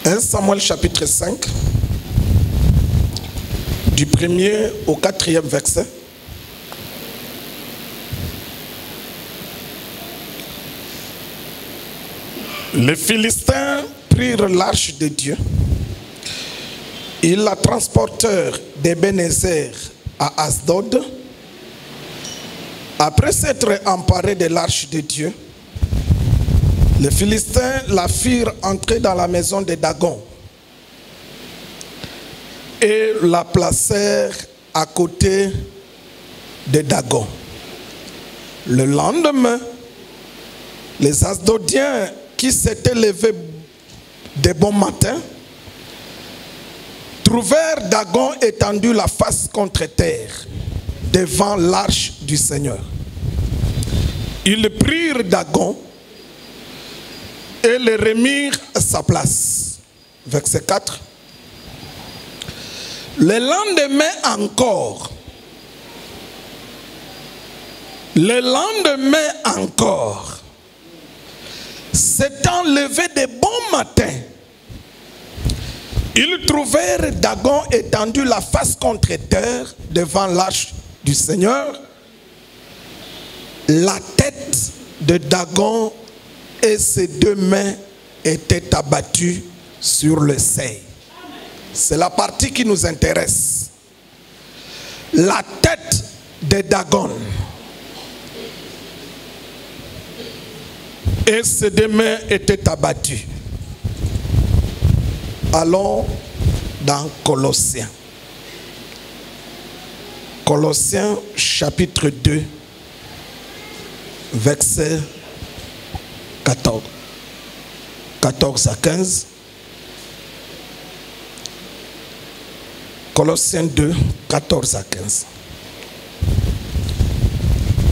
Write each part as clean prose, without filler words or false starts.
1 Samuel chapitre 5, du 1er au 4e verset. Les Philistins prirent l'arche de Dieu. Ils la transportèrent d'Ebenezer à Asdod. Après s'être emparés de l'arche de Dieu, les Philistins la firent entrer dans la maison de Dagon et la placèrent à côté de Dagon. Le lendemain, les Asdodiens qui s'étaient levés de bon matin trouvèrent Dagon étendu la face contre terre devant l'arche du Seigneur. Ils prirent Dagon et le remirent à sa place. Verset 4. Le lendemain encore, s'étant levé de bon matin, ils trouvèrent Dagon étendu la face contre terre devant l'arche du Seigneur. La tête de Dagon et ses deux mains étaient abattues sur le seuil. C'est la partie qui nous intéresse. La tête de Dagon et ses deux mains étaient abattues. Allons dans Colossiens. Colossiens chapitre 2, verset 14 à 15. Colossiens 2, 14 à 15.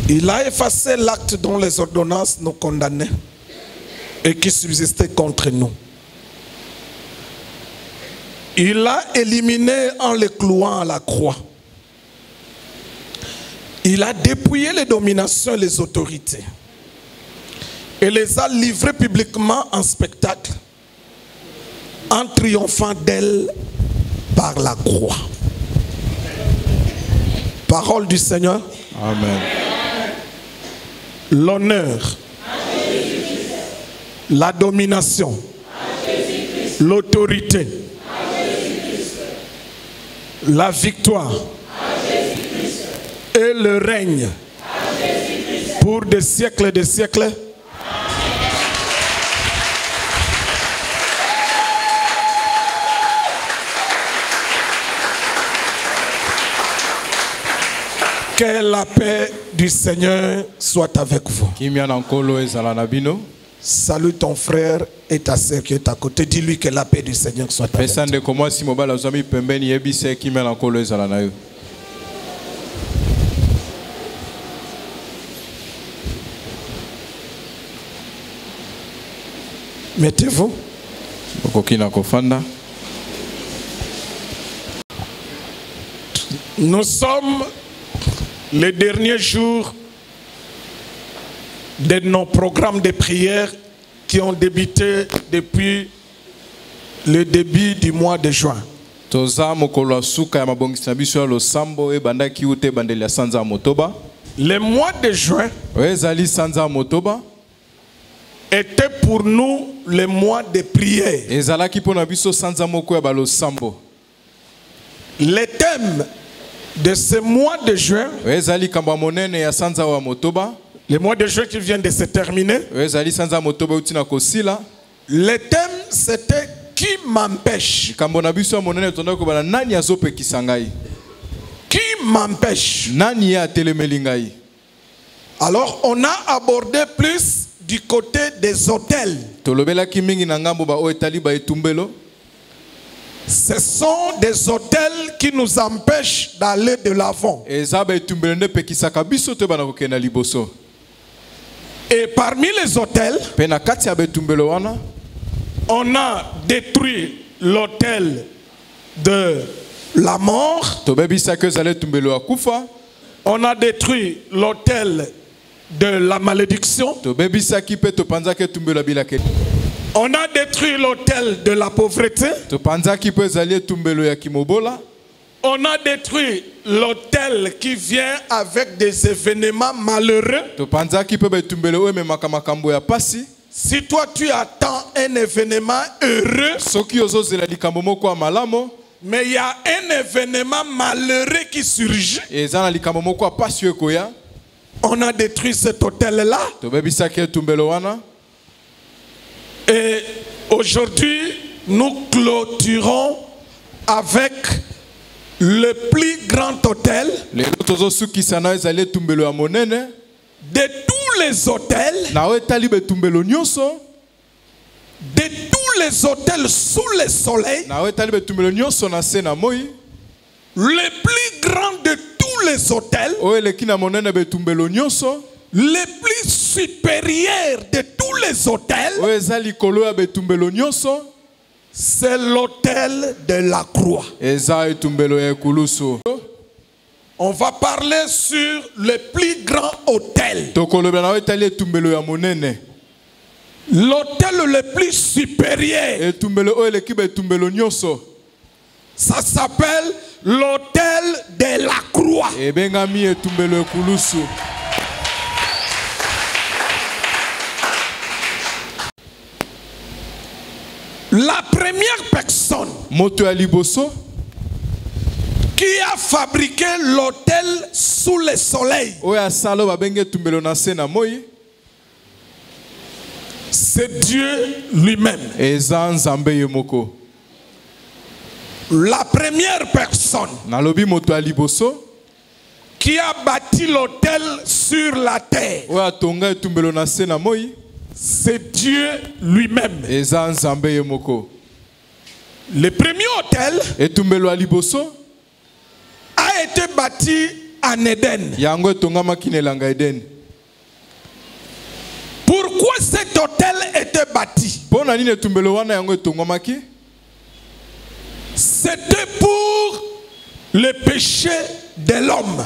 Il a effacé l'acte dont les ordonnances nous condamnaient et qui subsistait contre nous. Il l'a éliminé en le clouant à la croix. Il a dépouillé les dominations et les autorités et les a livrées publiquement en spectacle en triomphant d'elles par la croix. Parole du Seigneur. Amen. L'honneur, la domination, l'autorité, la victoire et le règne pour des siècles et des siècles. Que la paix du Seigneur soit avec vous. Salue ton frère et ta sœur qui est à côté. Dis-lui que la paix du Seigneur soit avec toi. Mettez-vous. Nous sommes les derniers jours de nos programmes de prière qui ont débuté depuis le début du mois de juin. Le mois de juin était pour nous le mois de prière. Le thème de ce mois de juin, le mois de juin qui vient de se terminer, le thème c'était qui m'empêche. Qui m'empêche. Alors on a abordé plus du côté des hôtels. Ce sont des hôtels qui nous empêchent d'aller de l'avant. Et parmi les hôtels, on a détruit l'hôtel de la mort. On a détruit l'hôtel de la malédiction. On a détruit l'autel de la pauvreté. On a détruit l'autel qui vient avec des événements malheureux. Si toi tu attends un événement heureux, mais il y a un événement malheureux qui surgit, on a détruit cet autel-là. Et aujourd'hui, nous clôturons avec le plus grand autel de tous les hôtels, de tous les hôtels sous le soleil, le plus grand de tous les hôtels, le plus supérieur de tous les hôtels, c'est l'autel de la croix. On va parler sur le plus grand autel. L'autel le plus supérieur. Ça s'appelle l'autel de la croix. La première personne qui a fabriqué l'autel sous le soleil, c'est Dieu lui-même. La première personne qui a bâti l'autel sur la terre, c'est Dieu lui-même. Le premier autel a été bâti en Éden. Pourquoi cet autel était bâti? C'était pour le péché de l'homme.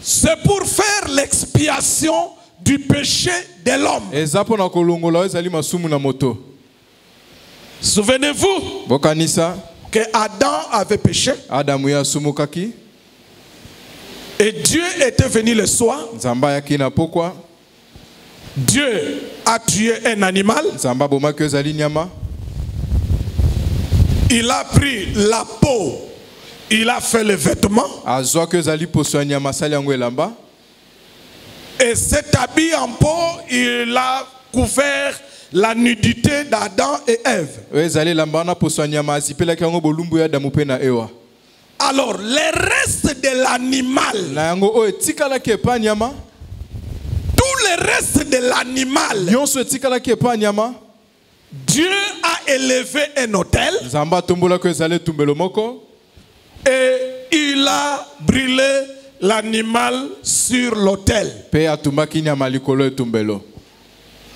C'est pour faire l'expiation du péché de l'homme. Souvenez-vous que Adam avait péché et Dieu était venu le soir. Dieu a tué un animal. Il a pris la peau, il a fait le vêtement. Et cet habit en peau, il a couvert la nudité d'Adam et Ève. Alors, le reste de l'animal, tout le reste de l'animal, Dieu a élevé un autel et il a brûlé l'animal sur l'autel.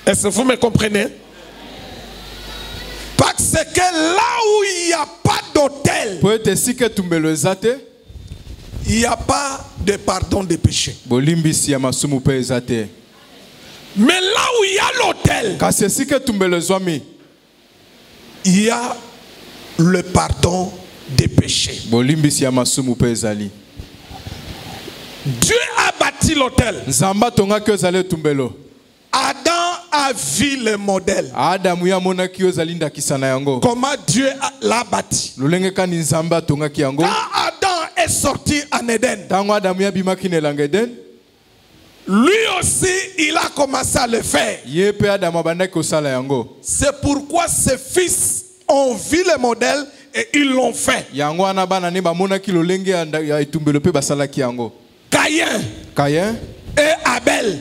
Est-ce que vous me comprenez? Parce que là où il n'y a pas d'autel, il n'y a pas de pardon des péchés. Mais là où il y a l'autel, il y a le pardon des péchés. Dieu a bâti l'autel. Adam a vu le modèle. Comment Dieu l'a bâti. Quand Adam est sorti en Éden, lui aussi il a commencé à le faire. C'est pourquoi ses fils ont vu le modèle et ils l'ont fait. Caïn et Abel,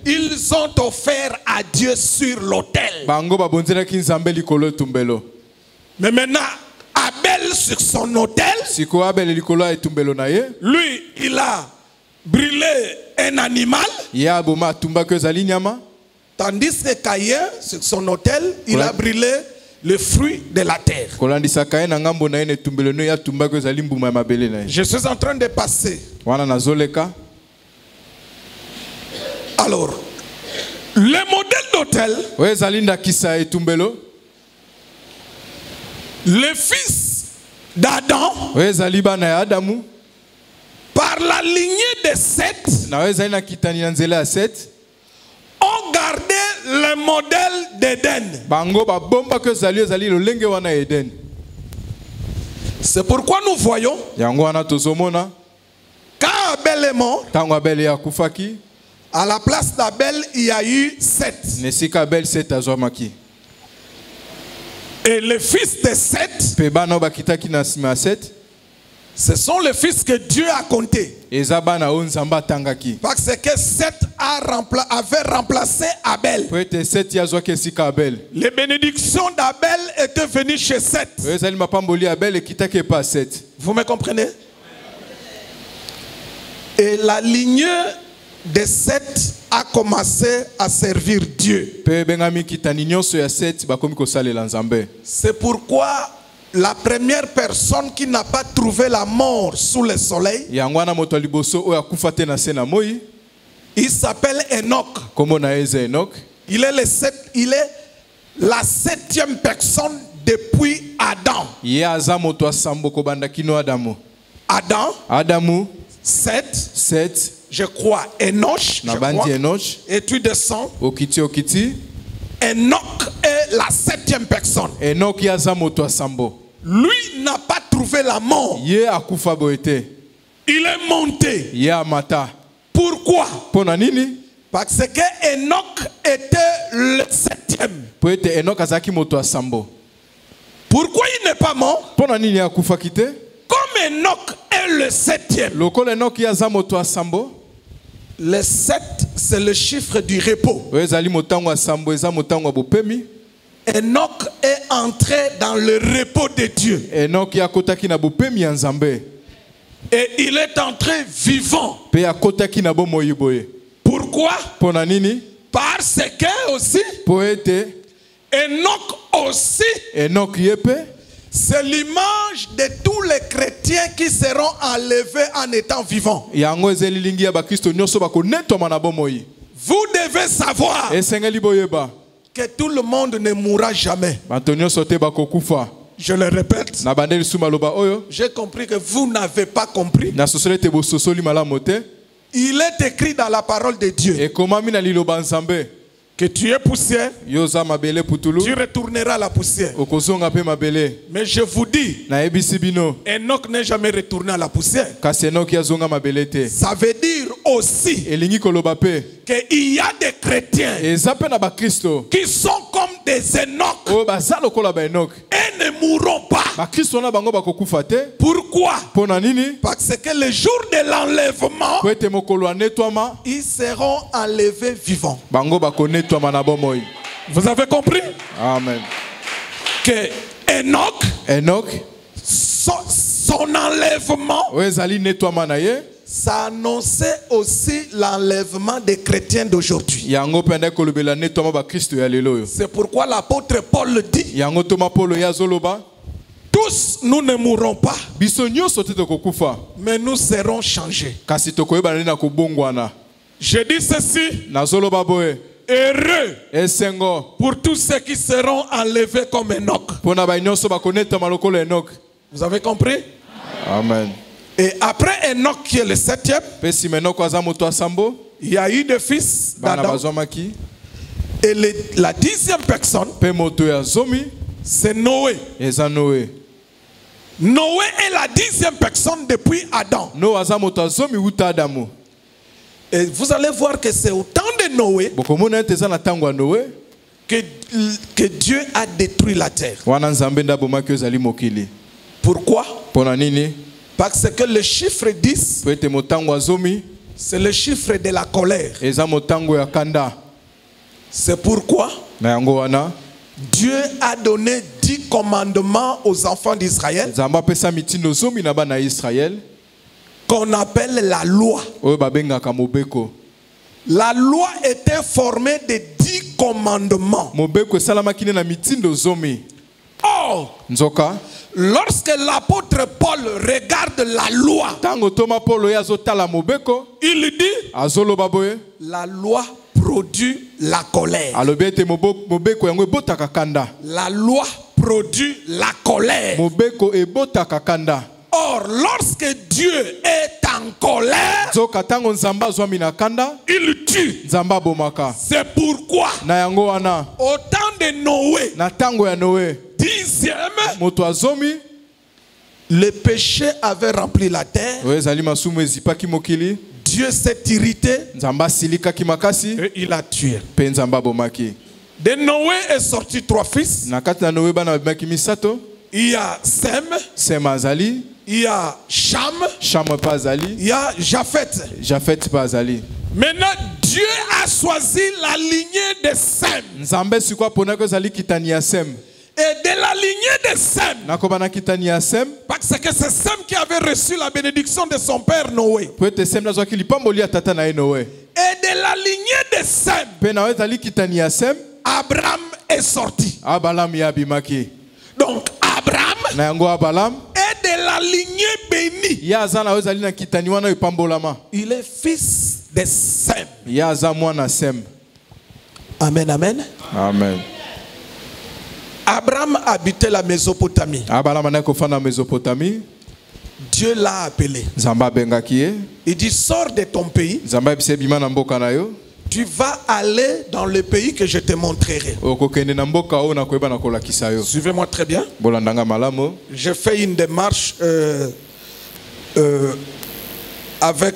ils ont offert à Dieu sur l'autel. Mais maintenant, Abel sur son autel, lui, il a brûlé un animal. Tandis que Caïn, sur son autel, il a brûlé le fruit de la terre. Je suis en train de passer. Alors, Le modèle d'autel, les fils d'Adam, par la lignée de Seth, ont gardé le modèle d'Éden. C'est pourquoi nous voyons, quand Abel est mort, à la place d'Abel, il y a eu Seth. Et les fils de Seth, ce sont les fils que Dieu a comptés. Parce que Seth avait remplacé Abel. Les bénédictions d'Abel étaient venues chez Seth. Vous me comprenez? Et la lignée de Seth a commencé à servir Dieu. C'est pourquoi la première personne qui n'a pas trouvé la mort sous le soleil, il s'appelle Enoch. Il est la 7e personne depuis Adam. Adam, Seth, je crois, Enoch, et tu descends. Enoch est la 7e personne. Lui n'a pas trouvé la mort. Il est monté. Pourquoi? Parce que Enoch était le 7e. Pourquoi il n'est pas mort? Comme Enoch est le 7e. Le 7, c'est le chiffre du repos. Enoch est entré dans le repos de Dieu. Et il est entré vivant. Pourquoi? Parce que aussi, Enoch aussi, c'est l'image de tous les chrétiens qui seront enlevés en étant vivants. Vous devez savoir que tout le monde ne mourra jamais. Je le répète. J'ai compris que vous n'avez pas compris. Il est écrit dans la parole de Dieu que tu es poussière, tu retourneras à la poussière. Mais je vous dis, Enoch n'est jamais retourné à la poussière. Ça veut dire aussi qu'il y a des chrétiens qui sont comme des Enoch et ne mourront pas. Pourquoi? Parce que le jour de l'enlèvement, ils seront enlevés vivants. Vous avez compris? Amen. Que Enoch, son enlèvement, ça annonçait aussi l'enlèvement des chrétiens d'aujourd'hui. C'est pourquoi l'apôtre Paul dit, tous nous ne mourrons pas, mais nous serons changés. Je dis ceci, heureux pour tous ceux qui seront enlevés comme Enoch. Vous avez compris? Amen. Et après Enoch qui est le 7e, il y a eu des fils d'Adam. Et la 10e personne, c'est Noé. Noé est la 10e personne depuis Adam. Et vous allez voir que c'est au temps de Noé que Dieu a détruit la terre. Pourquoi? Parce que le chiffre 10, c'est le chiffre de la colère. C'est pourquoi Dieu a donné 10 commandements aux enfants d'Israël qu'on appelle la loi. La loi était formée de 10 commandements. Or, lorsque l'apôtre Paul regarde la loi, il dit la loi produit la colère. La loi produit la colère. Or, lorsque Dieu est en colère, il tue. C'est pourquoi, au temps de Noé, 10e, le péché avait rempli la terre. Dieu s'est irrité et il a tué. De Noé est sorti 3 fils. Il y a Sem, il y a Cham, il y a Japheth. Maintenant, Dieu a choisi la lignée de Sem. Et de la lignée de Sem, parce que c'est Sem qui avait reçu la bénédiction de son père Noé. Et de la lignée de Sem, Abraham est sorti. Donc Abraham est de la lignée bénie. Il est fils de Sem. Amen, amen. Amen. Abraham habitait la Mésopotamie. Dieu l'a appelé. Il dit, sors de ton pays. Tu vas aller dans le pays que je te montrerai. Suivez-moi très bien. Je fais une démarche avec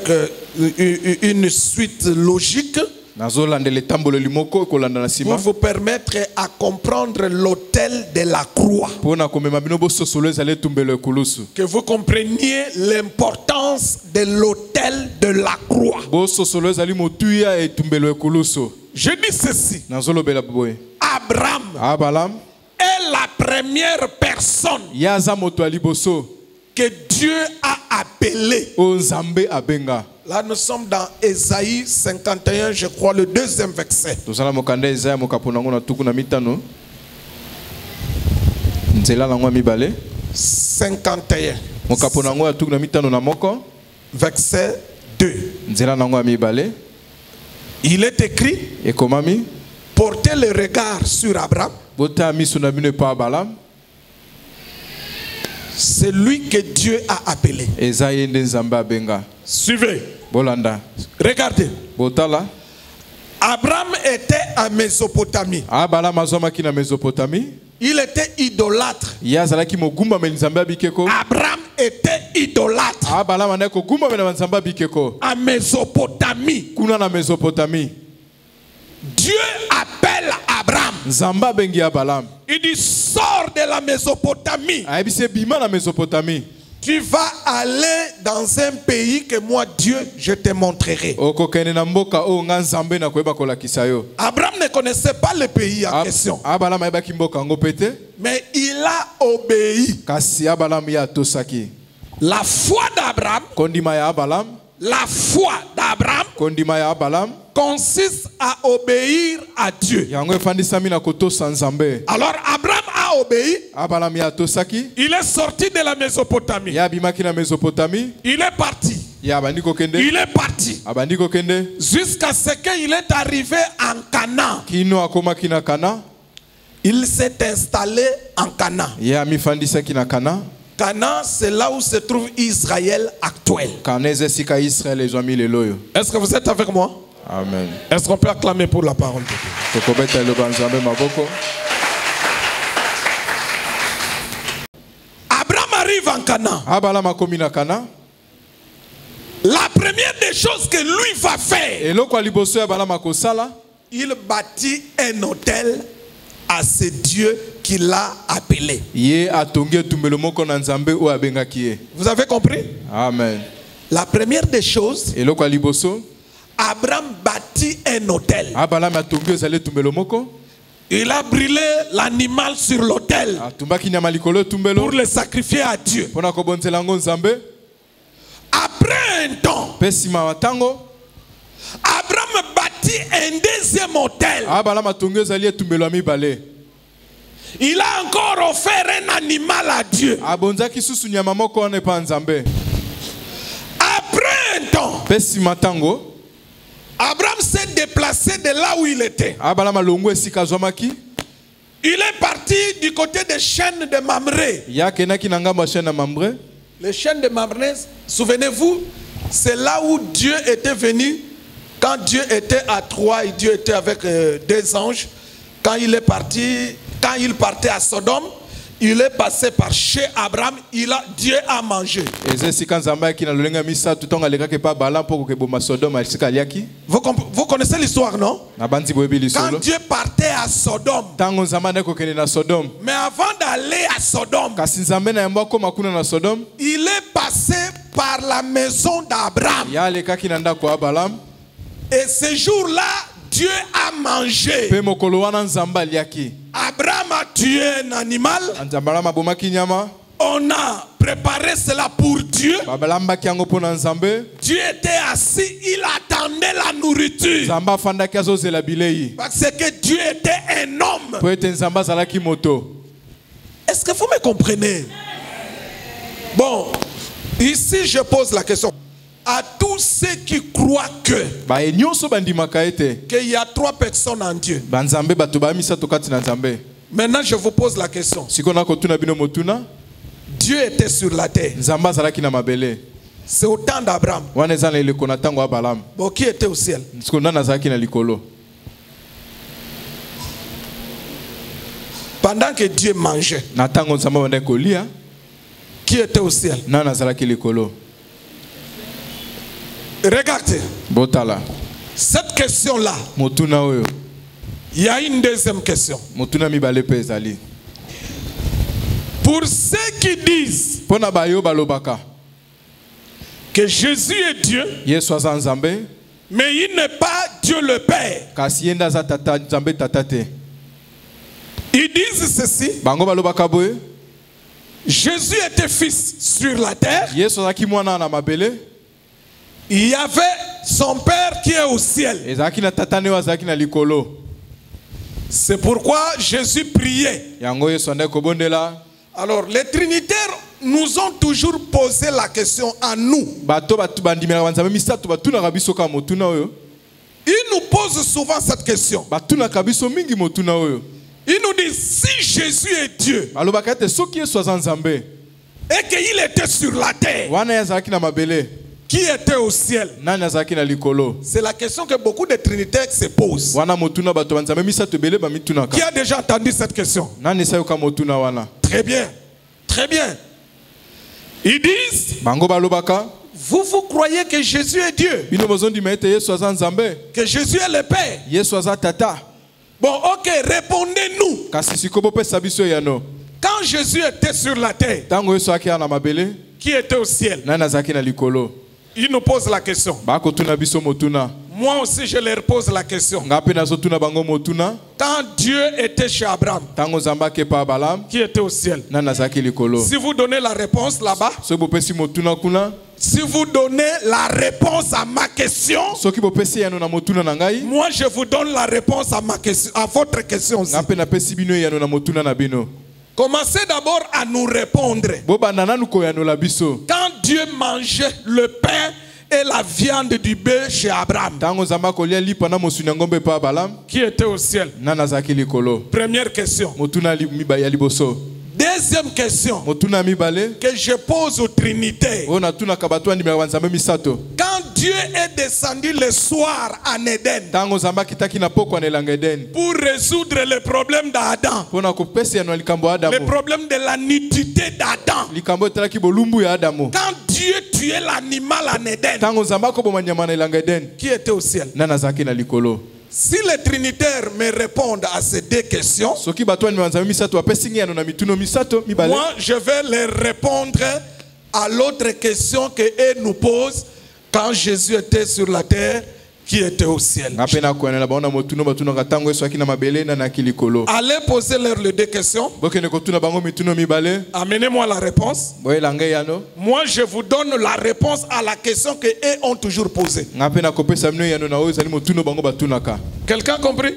une suite logique pour vous permettre à comprendre l'autel de la croix. Que vous compreniez l'importance de l'autel de la croix. Je dis ceci. Abraham est la première personne que Dieu a appelée. Là, nous sommes dans Ésaïe 51, je crois, le 2e verset. 51. Verset 2. Il est écrit, portez le regard sur Abraham. C'est lui que Dieu a appelé. Suivez. Regardez. Abraham était en Mésopotamie. Il était idolâtre. Abraham était idolâtre. En Mésopotamie. Dieu appelle Abraham. Il dit, sors de la Mésopotamie. Tu vas aller dans un pays que moi, Dieu, je te montrerai. Abraham ne connaissait pas le pays en question. Mais il a obéi. La foi d'Abraham. La foi d'Abraham consiste à obéir à Dieu. Alors Abraham a obéi. Il est sorti de la Mésopotamie. Il est parti. Il est parti. Jusqu'à ce qu'il est arrivé en Canaan. Il s'est installé en Canaan. Canaan, c'est là où se trouve Israël actuel. Est-ce que vous êtes avec moi? Amen. Est-ce qu'on peut acclamer pour la parole de Dieu? Abraham arrive en Canaan. La première des choses que lui va faire, il bâtit un autel à ce Dieu qui l'a appelé. Vous avez compris? Amen. La première des choses, Abraham bâtit un autel. Il a brûlé l'animal sur l'autel pour le sacrifier à Dieu. Après un temps, Abraham bâtit un deuxième autel. Il a encore offert un animal à Dieu. Après un temps, Abraham s'est déplacé de là où il était. Il est parti du côté des chaînes de Mamré. Les chaînes de Mamré, souvenez-vous, c'est là où Dieu était venu. Quand Dieu était à Troie et Dieu était avec des anges. Quand il est parti, quand il partait à Sodome, il est passé par chez Abraham, Dieu a mangé. Vous connaissez l'histoire, non? Quand Dieu partait à Sodome, mais avant d'aller à Sodome, il est passé par la maison d'Abraham. Et ce jour-là, Dieu a mangé. Abraham a tué un animal. On a préparé cela pour Dieu. Dieu était assis, il attendait la nourriture. Parce que Dieu était un homme. Est-ce que vous me comprenez? Bon, ici je pose la question. À tous ceux qui croient qu'il y a 3 personnes en Dieu. Maintenant, je vous pose la question. Dieu était sur la terre. C'est au temps d'Abraham. Bon, qui était au ciel? Pendant que Dieu mangeait, qui était au ciel? Regardez. Cette question-là, il y a une deuxième question. Pour ceux qui disent que Jésus est Dieu, mais il n'est pas Dieu le Père, ils disent ceci. Jésus était fils sur la terre. Il y avait son père qui est au ciel. C'est pourquoi Jésus priait. Alors les trinitaires nous ont toujours posé la question à nous. Ils nous posent souvent cette question. Ils nous disent, si Jésus est Dieu et qu'il était sur la terre, qui était au ciel? C'est la question que beaucoup de trinitaires se posent. Qui a déjà entendu cette question? Très bien. Très bien. Ils disent, vous croyez que Jésus est Dieu? Que Jésus est le Père? Bon, ok, répondez-nous. Quand Jésus était sur la terre, qui était au ciel? Il nous pose la question. Moi aussi je leur pose la question. Quand Dieu était chez Abraham, qui était au ciel? Si vous donnez la réponse là-bas, si vous donnez la réponse à ma question, moi je vous donne la réponse à ma question, à votre question aussi. Commencez d'abord à nous répondre. Quand Dieu mangeait le pain et la viande du bœuf chez Abraham, qui était au ciel? Première question. Deuxième question que je pose aux Trinitaires. Quand Dieu est descendu le soir en Éden pour résoudre le problème d'Adam, le problème de la nudité d'Adam, quand Dieu tuait l'animal en Éden, qui était au ciel? Si les trinitaires me répondent à ces 2 questions, moi je vais leur répondre à l'autre question qu'eux nous posent quand Jésus était sur la terre, qui était au ciel. Allez poser leur les 2 questions. Amenez-moi la réponse. Moi je vous donne la réponse à la question que eux ont toujours posée. Quelqu'un compris?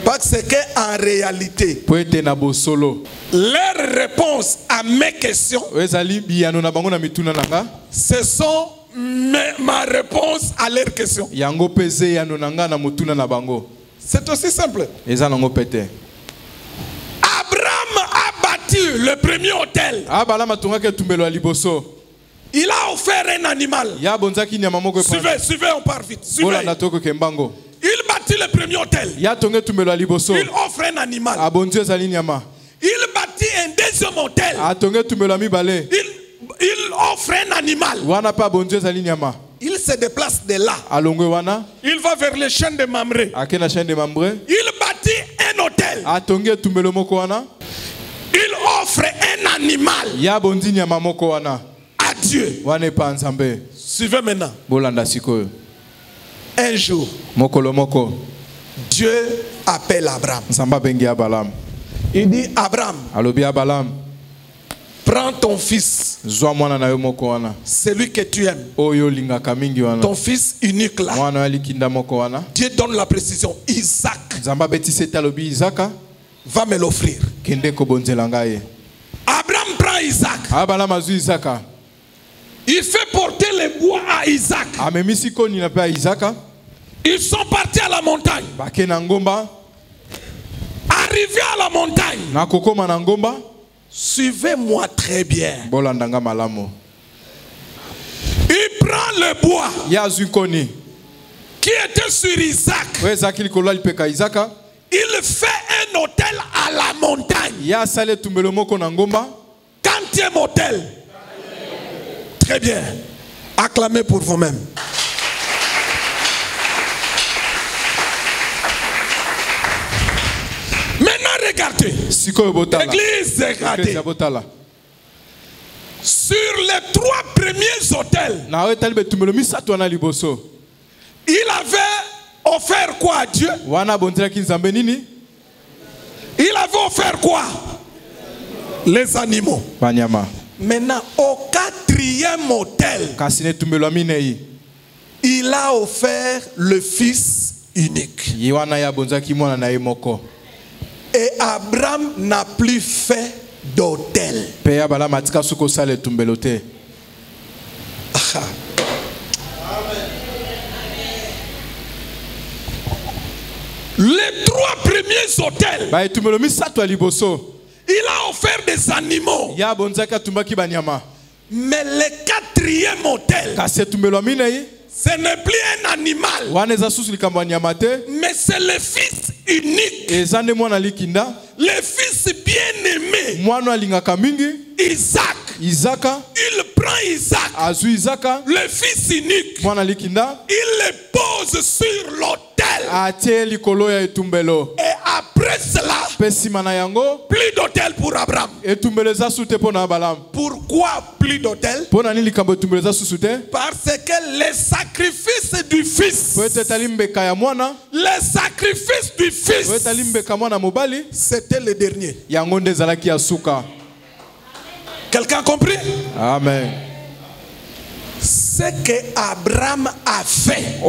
Parce qu'en réalité, leur réponse à mes questions, ce sont ma réponse à leur question. Yango pesé yanonanga na mutuna na bango. C'est aussi simple. Eza nango pété. Abraham a bâti le premier hôtel. Abalama tungaka tumbelo ya liboso. Il a offert un animal. Ya bonzaki nyama moko. Suivez, on part vite. Suivez. Il bâtit le premier hôtel. Ya tonge tumbelo ya liboso. Il offre un animal. Abonzi ezali nyama. Il bâtit un deuxième hôtel. Atonge tumbelo ya mibale. Il offre un animal. Wana pa bonzi ezali nyama. Il se déplace de là. Alongwe wana. Il va vers les chaînes de Mamré. Akena chaîne de Mamré. Il bâtit un hôtel. Atonge tumbelo moko wana. Il offre un animal. Ya bonzi nyama moko wana. À Dieu. Wane pa nzambe. Suivez maintenant. Bolanda sikoyo. Un jour, mokolo moko. Dieu appelle Abraham. Nzamba bengi Abraham. Il dit Abraham. Alobi Abraham. Prends ton fils. Zwa mwana na yo moko wana. Celui que tu aimes. Oyo lingaka mingi wana. Ton fils unique là. Mwana ya likinda moko wana. Dieu donne la précision. Isaac. Nzamba betise talobi Isaka. Va me l'offrir. Kende ko bonzela ngai. Abraham prend Isaac. Abraham azu Isaka. Il fait porter les bois à Isaac. Amemisi koni na pa Isaka. Ils sont partis à la montagne. Bakena ngomba. Arrivé à la montagne. Na kokoma na ngomba. Suivez-moi très bien. Bolandanga malamo. Il prend le bois. Ya zukoni. Qui était sur Isaac. Il fait un hôtel à la montagne. Ya sale tumbelo moko na ngomba. Quantième hôtel. Très bien. Acclamez pour vous-même. Maintenant, regardez. L'église, regardez. Sur les 3 premiers hôtels, il avait offert quoi à Dieu? Il avait offert quoi? Les animaux. Maintenant, au 4e hôtel, il a offert le fils unique. Et Abraham n'a plus fait d'hôtel. Les 3 premiers hôtels, il a offert des animaux. Mais le 4e hôtel, ce n'est plus un animal, mais c'est le fils unique, le fils bien-aimé, Isaac. Il prend Isaac, le fils unique, il le pose sur l'autel. Et après cela, plus d'hôtel pour Abraham. Pourquoi plus d'hôtel? Parce que les sacrifices du fils, c'était le dernier. Quelqu'un a compris? Amen. Ce que Abraham a fait,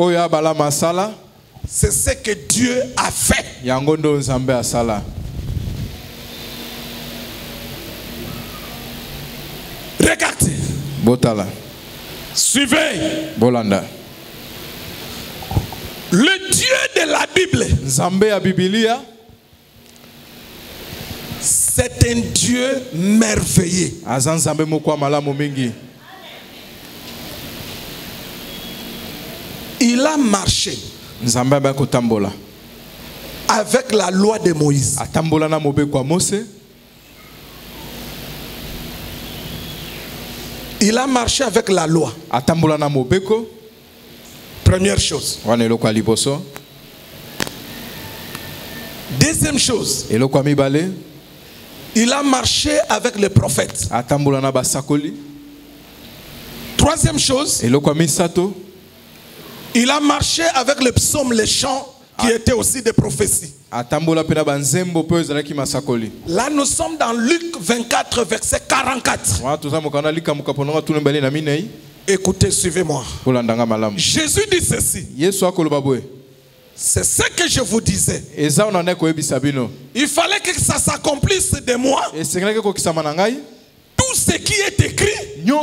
c'est ce que Dieu a fait. Regardez. Botala. Suivez. Bolanda. Le Dieu de la Bible, c'est un Dieu merveilleux. Il a marché avec la loi de Moïse. Il a marché avec la loi. Première chose. Deuxième chose. Il a marché avec les prophètes. Troisième chose. Il a marché avec les psaumes, les chants qui étaient aussi des prophéties. Là, nous sommes dans Luc 24, verset 44. Écoutez, suivez-moi. Jésus dit ceci. C'est ce que je vous disais. Il fallait que ça s'accomplisse de moi. Tout ce qui est écrit dans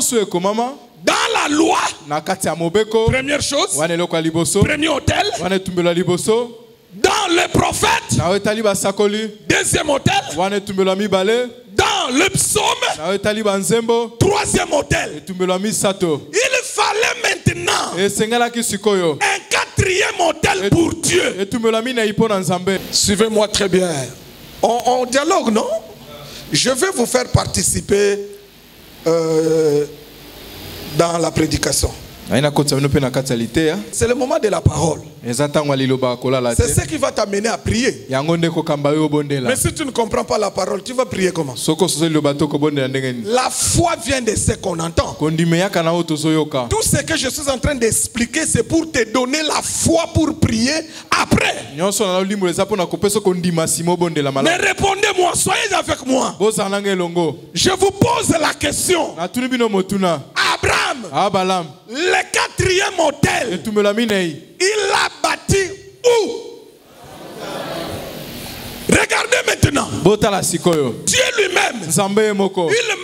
la la loi, na kati ya mobeko première chose, wana eloko ya liboso premier hôtel, wana etumbelo ya liboso dans les prophètes, na etali basakoli deuxième hôtel, wana etumbelo ya mibale dans le psaume, na etali banzembo troisième hôtel. etumbelo ya misato Il fallait maintenant esengelaki sikoyo un quatrième hôtel pour Dieu. etumbelo ya minei mpo na nzambe. Suivez-moi très bien. On dialogue, non? Je vais vous faire participer dans la prédication. C'est le moment de la parole. C'est ce qui va t'amener à prier. Mais si tu ne comprends pas la parole, tu vas prier comment? La foi vient de ce qu'on entend. Tout ce que je suis en train d'expliquer, c'est pour te donner la foi pour prier après. Mais répondez-moi, soyez avec moi. Je vous pose la question. Abraham, le quatrième hôtel, il l'a bâti où? Regardez maintenant. Dieu lui-même, il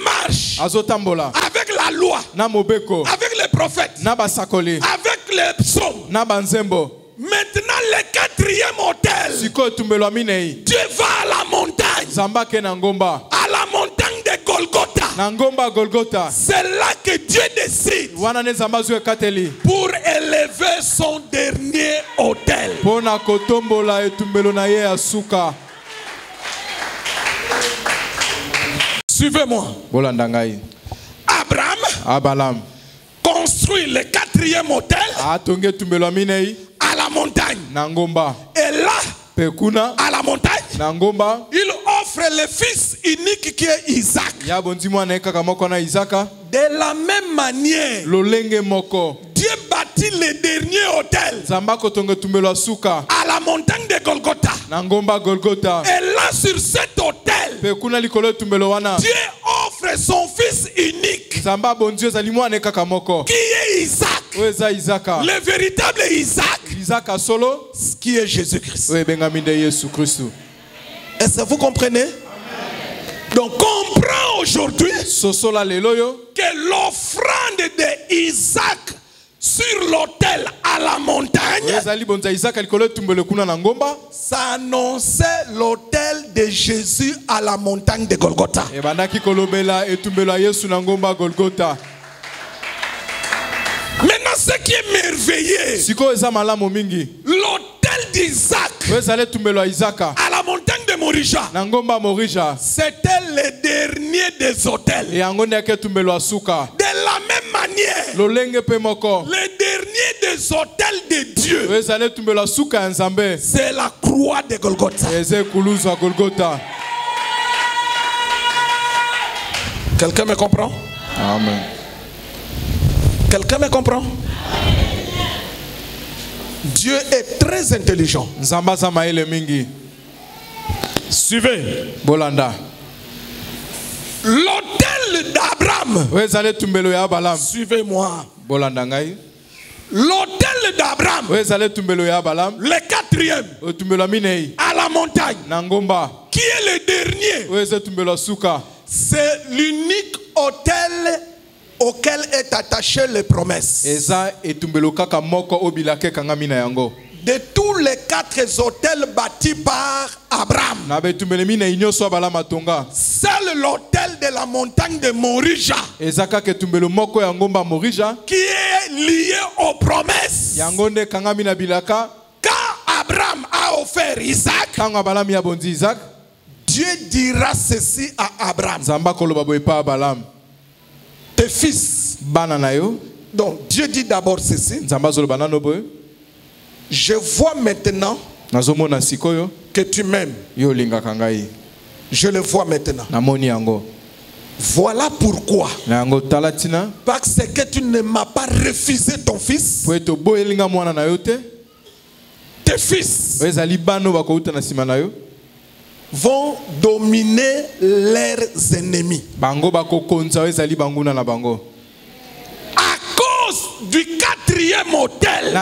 marche avec la loi, avec les prophètes, avec les psaumes. Maintenant, le quatrième hôtel, Dieu va à la montagne, à la montagne de Golgotha. C'est là que Dieu décide pour élever son dernier hôtel. Suivez-moi. Abraham construit le quatrième hôtel à la montagne. Et là, à la montagne, il offre le fils unique qui est Isaac. De la même manière, Dieu bâtit le dernier hôtel à la montagne de Golgotha. Et là, sur cet hôtel, Dieu offre son fils unique qui est Isaac. Le véritable Isaac, qui est Jésus-Christ. Est-ce que vous comprenez? Donc comprends aujourd'hui que l'offrande de Isaac sur l'autel à la montagne, ça annonçait l'autel de Jésus à la montagne de Golgotha. Maintenant, ce qui est merveilleux, l'autel d'Isaac à la montagne de Morija, c'était le dernier des hôtels. De la même manière, le dernier des hôtels de Dieu, c'est la croix de Golgotha. Quelqu'un me comprend? Amen. Quelqu'un me comprend? Dieu est très intelligent. Suivez. L'autel d'Abraham. Suivez-moi. L'autel d'Abraham. Le quatrième. À la montagne. Qui est le dernier? C'est l'unique autel auquel est attaché les promesses. De tous les 4 hôtels bâtis par Abraham, seul l'hôtel de la montagne de Morija, qui est lié aux promesses. Quand Abraham a offert Isaac, Dieu dira ceci à Abraham: tes fils. Donc Dieu dit d'abord ceci: je vois maintenant que tu m'aimes. Je le vois maintenant. Voilà pourquoi. Parce que tu ne m'as pas refusé ton fils. Tes fils vont dominer leurs ennemis. À cause du 4e hôtel,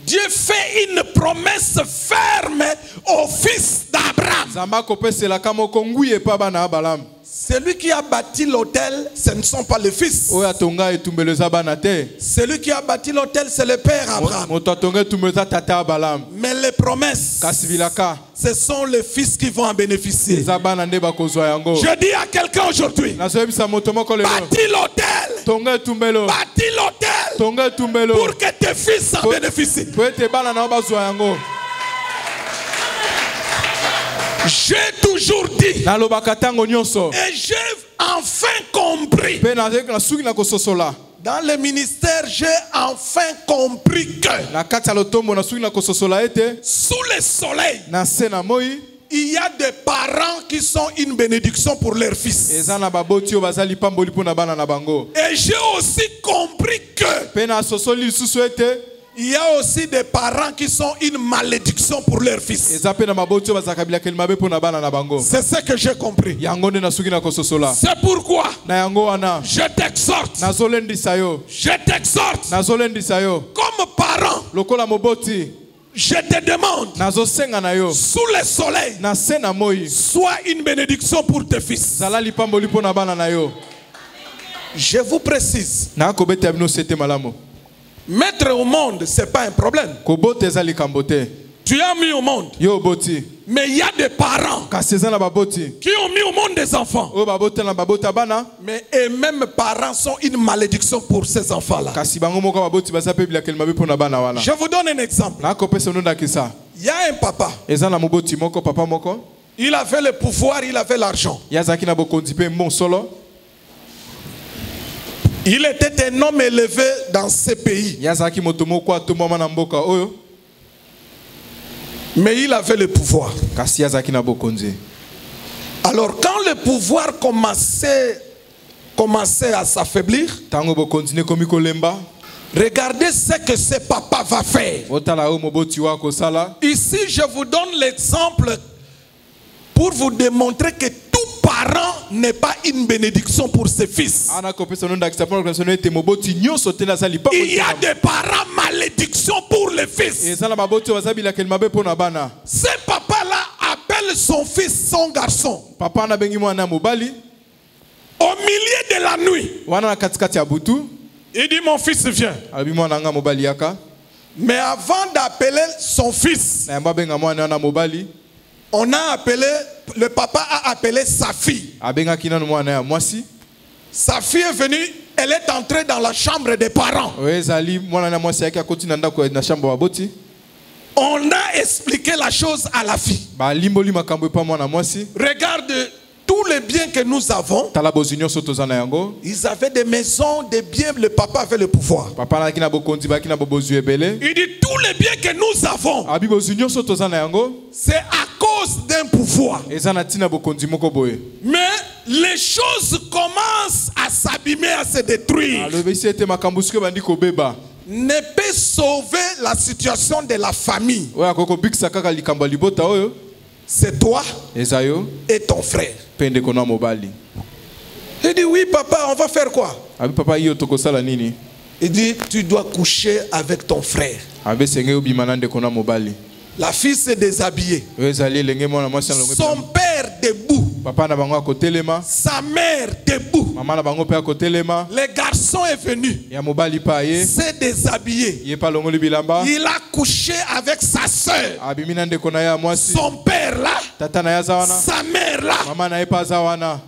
Dieu fait une promesse ferme au fils d'Abraham. Celui qui a bâti l'autel, ce ne sont pas les fils. oyo atonga etumbelo eza bana te. Celui qui a bâti l'autel, c'est le père Abraham. Moto atonga etumbelo eza tata Balaam. Mais les promesses, Kasi bilaka ce sont les fils qui vont en bénéficier. eza bana nde bakozwa yango. Je dis à quelqu'un aujourd'hui, Nazoyebisa moto moko lelo. bâtis l'autel, Tonga etumbelo. bâtis l'autel Tonga etumbelo. pour que tes fils en bénéficient. Po ete bana na bazwa yango. J'ai toujours dit, Nalobaka tango nyonso. et j'ai enfin compris. Pe na suki na kososola. Dans le ministère, j'ai enfin compris que Na kati ya lotombo na suki na kososola ete sous le soleil, na se na moi il y a des parents qui sont une bénédiction pour leurs fils. eza na baboti oyo bazali pamboli mpo na bana na bango. Et j'ai aussi compris que Pe na sosoli lisusu ete il y a aussi des parents qui sont une malédiction pour leurs fils. eza pe na maboti oyo bazalaka bilakeli mabe mpo na bana na bango. C'est ce que j'ai compris. Yango nde na suki na kososola. C'est pourquoi Na yango wana je t'exhorte, nazolendisa yo. je t'exhorte Nazolendisa yo. comme parent, Lokola moboti je te demande, nazosenga na yo. sous le soleil, Na se na moi sois une bénédiction pour tes fils. zala lipamboli mpo na bana na yo. Je vous précise, Na kobeta bino sete malamu. mettre au monde, ce n'est pas un problème. Kobota eza likambo te. Tu as mis au monde, Yo boti. mais il y a des parents Kasi eza na baboti. qui ont mis au monde des enfants. Oyo babota na babota bana. Mais eux-mêmes parents sont une malédiction pour ces enfants-là. Kasi bango moko baboti baza pe bilakeli mabe mpo na bana wana. Je vous donne un exemple. Na kopesa nonda kisa. Il y a un papa, Eza na moboti moko papa moko. il avait le pouvoir, il avait l'argent. Yazaki na bokonzi pe mon solo. Il était un homme élevé dans ce pays, Yazaki moto moko atomama na mboka oyo. mais il avait le pouvoir. Kasi yazaki na bokonzi. Alors quand le pouvoir commençait à s'affaiblir, Tango bokonzi ne komi kolemba. regardez ce que ce papa va faire. Otala o moboti wa kosala. Ici, je vous donne l'exemple pour vous démontrer que tout parent n'est pas une bénédiction pour ses fils. Ana kopesa nonda kisa pona kwa ete moboti nyoso te na sali pa. Il y a des parents malédictions pour les fils. Eza na baboti wazabi la kelma be pona bana. Ce papa-là appelle son fils, son garçon, Papa na bengi mwana mobali. au milieu de la nuit. Wana na katikati ya butu. Il dit, mon fils vient. Abi mwana nga mobali yaka. Mais avant d'appeler son fils, Na yamba benga mwana na mobali. on a appelé, le papa a appelé sa fille. Abenga kina mwana ya mwasi. Sa fille est venue, elle est entrée dans la chambre des parents. Ezali mwana na mwasi yaka koti na ndako na shamba baboti. On a expliqué la chose à la fille. Ba limboli makambo pa mwana mwasi. Regarde tous les biens que nous avons. Tala bozinyo soto zana yango. Ils avaient des maisons, des biens, le papa avait le pouvoir. Papa na kina bokonzi ba kina bobozu ebele. Il dit tous les biens que nous avons, Abi bozinyo soto zana yango. c'est à cause d'un pouvoir. Eza na tina bokonzi moko boye. Mais les choses commencent à s'abîmer, à se détruire. Alobe isi ete makambo suke bandi kobeba. Ne peut sauver la situation de la famille. Oya koko bikisa kaka likambo libota oyo. C'est toi Eza yo et ton frère. pende kona mobali. Il dit oui papa, on va faire quoi? Abi papa iyo tokosala nini? Il dit tu dois coucher avec ton frère. Abe senge obima na nde kona mobali. La fille s'est déshabillée. Oyo ezali elenge mwana mwasi na longo. Son père debout. Papa na bango akotelema. Sa mère debout. Mama na bango pe akotelema. Le garçon est venu. Ya mobali pa ye. S'est déshabillé. Ye pa longo bilamba. Il a couché avec sa soeur. Abimi na nde kona ya mwasi. Son père là. Tata na ya zawana. Sa mère là. Mama na ye pa zawana.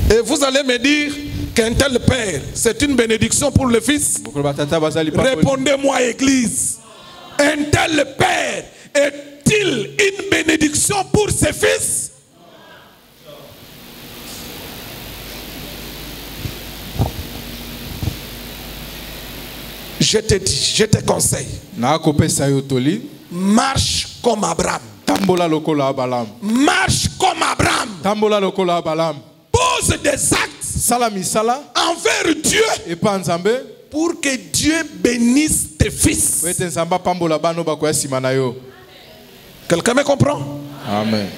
Et vous allez me dire qu'un tel père, c'est une bénédiction pour le fils? Répondez-moi, Église. Un tel père est-il une bénédiction pour ses fils? Je te dis, je te conseille. Marche comme Abraham. Tambola lokola Abraham. Marche comme Abraham. Tambola lokola Abraham. Pose des actes Salami sala envers Dieu et pas nzambe pour que Dieu bénisse tes fils. wete nzamba pambola bano bakoya sima na yo. Quelqu'un me comprend? Amen.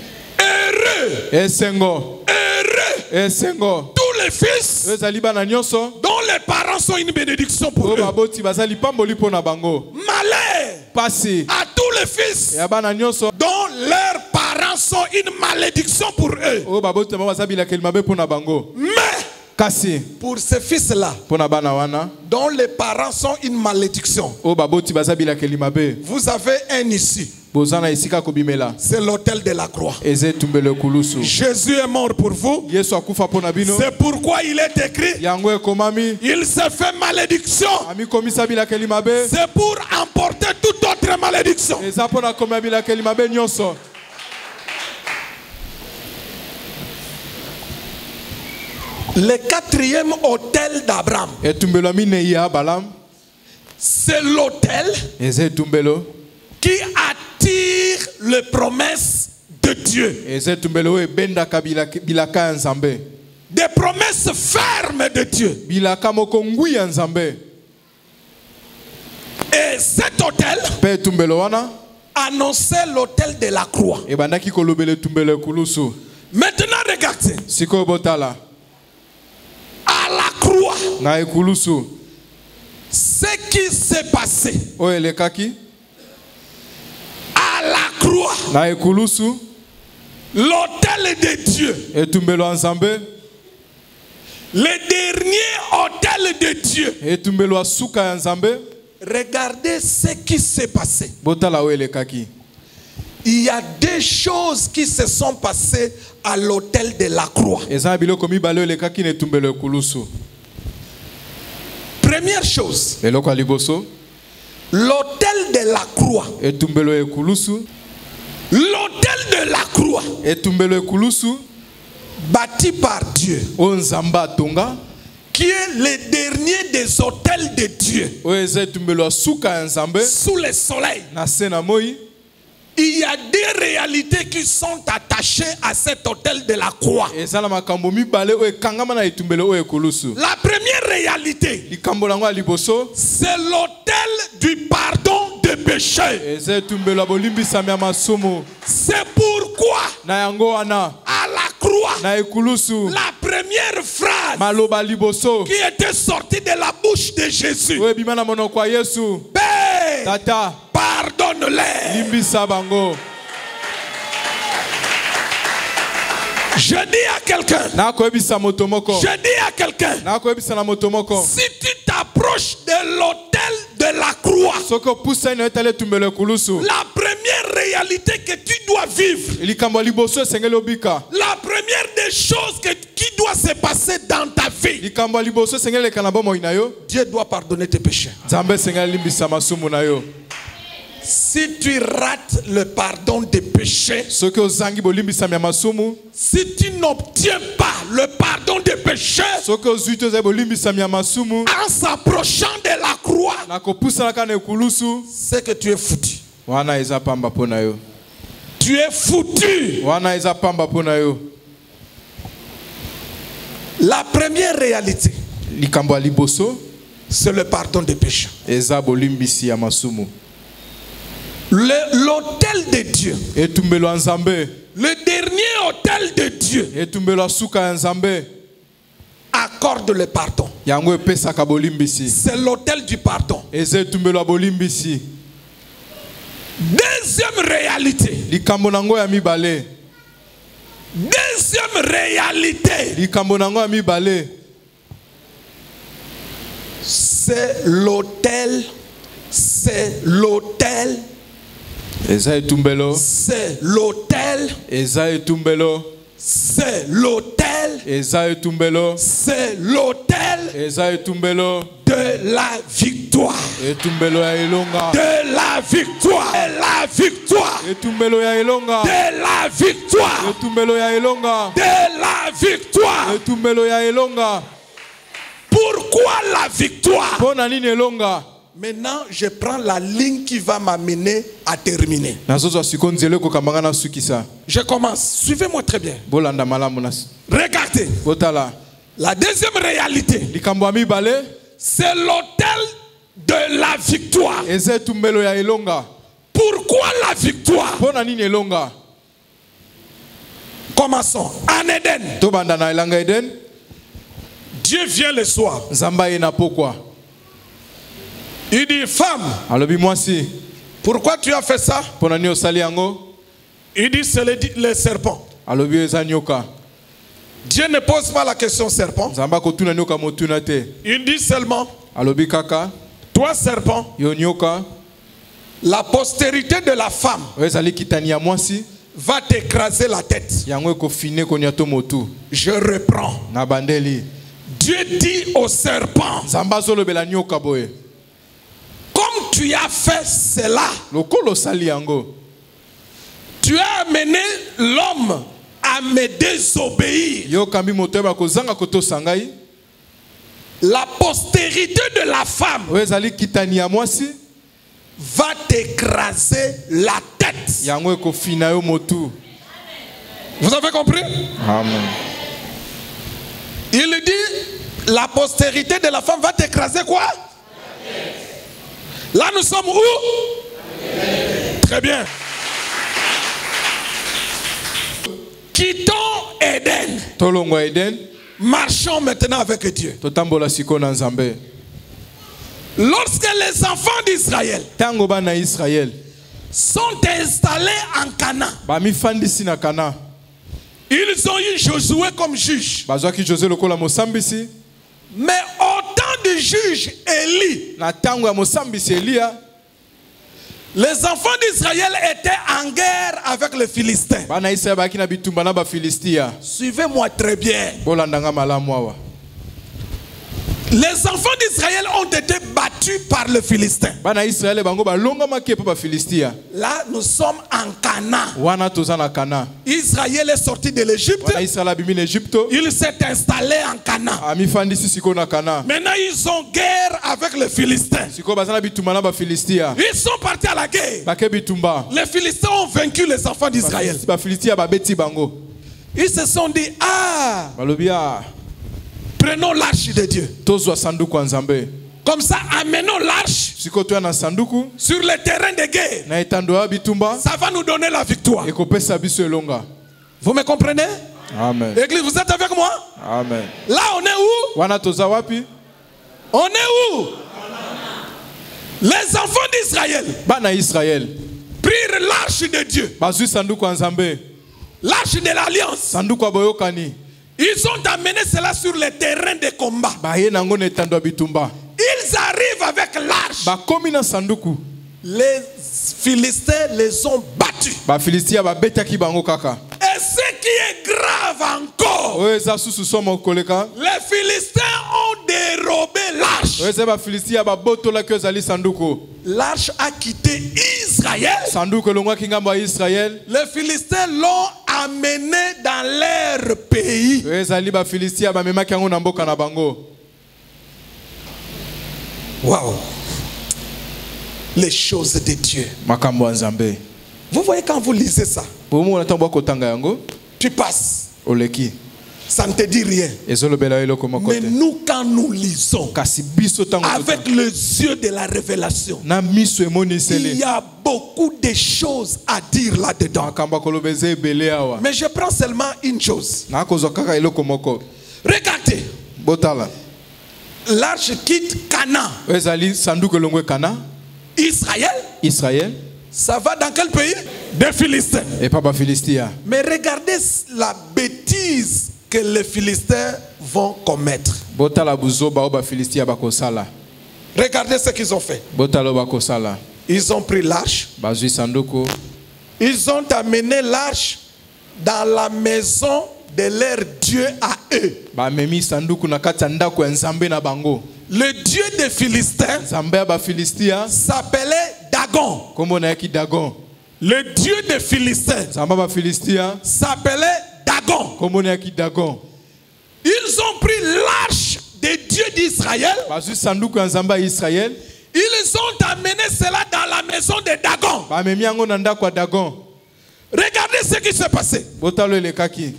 Heureux. Esengo. Heureux. Esengo. Tous les fils ezali bana nyonso dont les parents sont une bénédiction pour eux. baboti bazali pamboli pona bango. Malheur Pasi à tous les fils ya bana nyonso dont leurs parents parents sont une malédiction pour eux. oyo babotama baza bilakeli mabe mpona bango. Mais Kasi pour ces fils-là, mpona bana wana dont les parents sont une malédiction, oyo baboti baza bilakeli mabe vous avez un ici. boza na esika kobimela C'est l'autel de la croix. eza etumbelo ekulusu. Jésus est mort pour vous. Yesu akufa mpona bino C'est pourquoi il est écrit, yango ekomami il se fait malédiction. amikomisa bilakeli mabe C'est pour emporter toute autre malédiction. eza mpona komema bilakeli mabe nyonso. Le quatrième autel d'Abraham, etumbelo ya minei ya Balaam c'est l'autel eza etumbelo qui attire les promesses de Dieu. eza etumbelo oyo ebendaka bilaka ya Nzambe, Des promesses fermes de Dieu. bilaka moko ngwi ya Nzambe. Et cet autel Mpe etumbelo wana annonçait l'autel de la croix. ebandaki kolobela etumbelo ekulusu. Maintenant, regardez. Sikoyo botala À la croix, na ekulusu ce qui s'est passé. oyo elekaki À la croix, na ekulusu l'autel de Dieu. etumbelo ya Nzambe, Le dernier autel de Dieu. etumbelo ya suka ya Nzambe. Regardez ce qui s'est passé. Botala oyo elekaki. Il y a deux choses qui se sont passées à l'autel de la croix. Eza na biloko mibale oyo elekaki na etumbelo ekulusu. Première chose, Eloko ya liboso l'autel de la croix. etumbelo ekulusu. L'autel de la croix, Etumbelo ekulusu bâti par Dieu, oyo Nzambe atonga, qui est le dernier des autels de Dieu, oyo eza etumbelo ya suka ya Nzambe sous le soleil. na se na moi. Il y a des réalités qui sont attachées à cet autel de la croix. Eza na makambo mibale oyo ekangama na etumbelo oyo ekulusu. La première réalité, Likambo nango ya liboso c'est l'autel du pardon des péchés. eza etumbelo ya bolimbisami ya masumu. C'est pourquoi Na yango wana à la croix, na ekulusu la première phrase maloba liboso qui était sortie de la bouche de Jésus, oyo ebima na monoko ya Yesu, Père, tata pardonne-les. limbisa bango. Je dis à quelqu'un, Nakoyebisa moto moko, je dis à quelqu'un, nakoyebisa na moto moko, si tu t'approches de l'autel de la croix, soki opusa ino etala etumbelo ekulusu, la première réalité que tu dois vivre, likambo ya liboso esengeli obika. la première des choses qui doit se passer dans ta vie, Likambo ya liboso esengeli eleka na bomoi na yo, Dieu doit pardonner tes péchés. Nzambe esengeli limbisa masumu na yo. Si tu rates le pardon des péchés, Soki ozangi bolimbisami ya masumu, si tu n'obtiens pas le pardon des péchés soki ozwi te ozali bolimbisami ya masumu en s'approchant de la croix, na kopusanaka na ekulusu, c'est que tu es foutu. wana eza pamba mpo na yo. Tu es foutu. Wana eza pamba mpo na yo. La première réalité, Likambo ya liboso c'est le pardon des péchés. eza bolimbisi ya masumu. L'autel de Dieu, Etumbelo ya Nzambe, le dernier autel de Dieu, etumbelo ya suka ya Nzambe, accorde le pardon. yango epesaka bolimbisi. C'est l'autel du pardon. Eza etumbelo ya bolimbisi. Deuxième réalité, Likambo nango ya mibale, deuxième réalité, likambo nango ya mibale, c'est l'autel, c'est l'autel, eza etumbelo, c'est l'autel, eza etumbelo, c'est l'autel, eza etumbelo, c'est l'autel eza etumbelo, de la victoire. etumbelo ya elonga, De la victoire. De la victoire. etumbelo ya elonga, De la victoire. etumbelo ya elonga, De la victoire. etumbelo ya elonga. Pourquoi la victoire? Pona nini elonga? Maintenant, je prends la ligne qui va m'amener à terminer. Nazozwa siko nzela ekokambanga na sukisa. Je commence. Suivez-moi très bien. Bolanda malamu na Regardez. botala. La deuxième réalité, Likambo ya mibale c'est l'autel de la victoire. eza etumbelo ya elonga. Pourquoi la victoire? Pona nini elonga? Commençons. En Éden, Tobanda na elanga Eden, Dieu vient le soir. Nzamba ye na pokwa. Il dit, femme, Alobi mwasi, pourquoi tu as fait ça? pona ni osali yango? Il dit c'est les serpents. alobi eza nyoka. Dieu ne pose pas la question serpent. Nzamba kotuna nyoka motuna te. Il dit seulement, alobi kaka, toi serpent, yo nyoka, la postérité de la femme ezali kitani ya mwasi, va t'écraser la tête. yango ekofine konyato motu. Je reprends. Na bandeli. Dieu dit au serpent, Nzamba zolobela nyoka boye. comme tu as fait cela, Lokolo sali yango. tu as amené l'homme à me désobéir. Yo kambi moto ba kozanga koto sangai. La postérité de la femme Ezali kitani ya mwasi, va t'écraser la tête. yango ekofina yo motu. Vous avez compris? Amen. Il dit, la postérité de la femme va t'écraser quoi? Là nous sommes où? Très bien. Quittons Éden. Tolongo Eden, Marchons maintenant avec Dieu. totambola siko na Nzambe. Lorsque les enfants d'Israël Tango ba na Israël, sont installés en Canaan, ba mi fandisi na Kana. ils ont eu Josué comme juge. Bazwaki José lokola mosambisi, Mais au temps du juge Élie, na tango ya mosambisi Elia, les enfants d'Israël étaient en guerre avec les Philistins. bana Israël baki na bitumba na ba Filistia. Suivez-moi très bien. Bolandanga malamu awa. Les enfants d'Israël ont été battus par les Philistins. Bana Israël bango ba longa make pa ba Filistia. Là, nous sommes en Canaan. Wana toza na Kana. Israël est sorti de l'Égypte. Bana Israël abimi na Egypto. Il s'est installé en Canaan. Ami fandisi siko na Kana. Maintenant, ils ont guerre avec les Philistins. Siko bazana bitumba na ba Filistia. Ils sont partis à la guerre. Bake bitumba. Les Philistins ont vaincu les enfants d'Israël. Ba Filistia ba beti bango. Ils se sont dit, ah, Balobia, prenons l'arche de Dieu. tozwa sanduku ya Nzambe. Comme ça, amenons l'arche Siko toya na sanduku, sur le terrain de guerre. na etando ya bitumba, Ça va nous donner la victoire. ekopesa biso elonga. Vous me comprenez? Amen. Église, vous êtes avec moi? Amen. Là, on est où? Wana toza wapi? On est où? Les enfants d'Israël Bana Israël. prirent l'arche de Dieu, Bazui sanduku ya Nzambe. l'arche de l'alliance. Sanduku ya boyokani. Ils ont amené cela sur le terrain de combat. Baye nango na etando ya bitumba. Ils arrivent avec l'arche. Bakomi na sanduku. Les Philistins les ont battus. Ba Filistia ba betaki bango kaka. Et ce qui est grave encore, Oyo eza susu somo koleka. les Philistins ont dérobé l'arche. Oyo eza ba Filistia ba botola ki ezali sanduku. L'arche a quitté Israël. Sanduku elongwaki ngambo ya Israël. Les Philistins l'ont amené dans leur pays. Oyo ezali ba Filistia ba memaki yango na mboka na bango. Waouh. Les choses de Dieu. Makambo ya Nzambe. Vous voyez quand vous lisez ça, Bomo na tambo kotanga yango. tu passes. Oleki. Ça ne te dit rien. Ezolobela eloko Mais mokote. nous, quand nous lisons, Kasi biso tango avec les yeux de la révélation, na miso emoni il sele. y a beaucoup de choses à dire là-dedans. Makambo kolobeze ebele awa. Mais je prends seulement une chose. Na kozwa kaka eloko moko. Regardez, Botala. l'arche quitte Canaan. Oyo ezali sanduku elongwe Kana. Israël, Israël. ça va dans quel pays? Des Philistins. Et pas ba Filistia. Mais regardez la bêtise que les Philistins vont commettre. Botala buzoba oba Filistia bakosala. Regardez ce qu'ils ont fait. Botala bakosala. Ils ont pris l'arche. Bazui sanduku. Ils ont amené l'arche dans la maison de leur Dieu à eux. Ba memi sanduku na kati ya ndako ya Nzambe na bango. Le Dieu des Philistins Nzambe ya ba Filistia. s'appelait Dagon. Kombo na yaki Dagon. Le Dieu des Philistins Nzambe ba Filistia. s'appelait Dagon. Kombo na yaki Dagon. Ils ont pris l'arche des dieux d'Israël. Bazui sanduku ya Nzambe ya Israël. Ils ont amené cela dans la maison de Dagon. Ba memi yango na ndako ya Dagon. Regardez ce qui s'est passé. Botalo elekaki.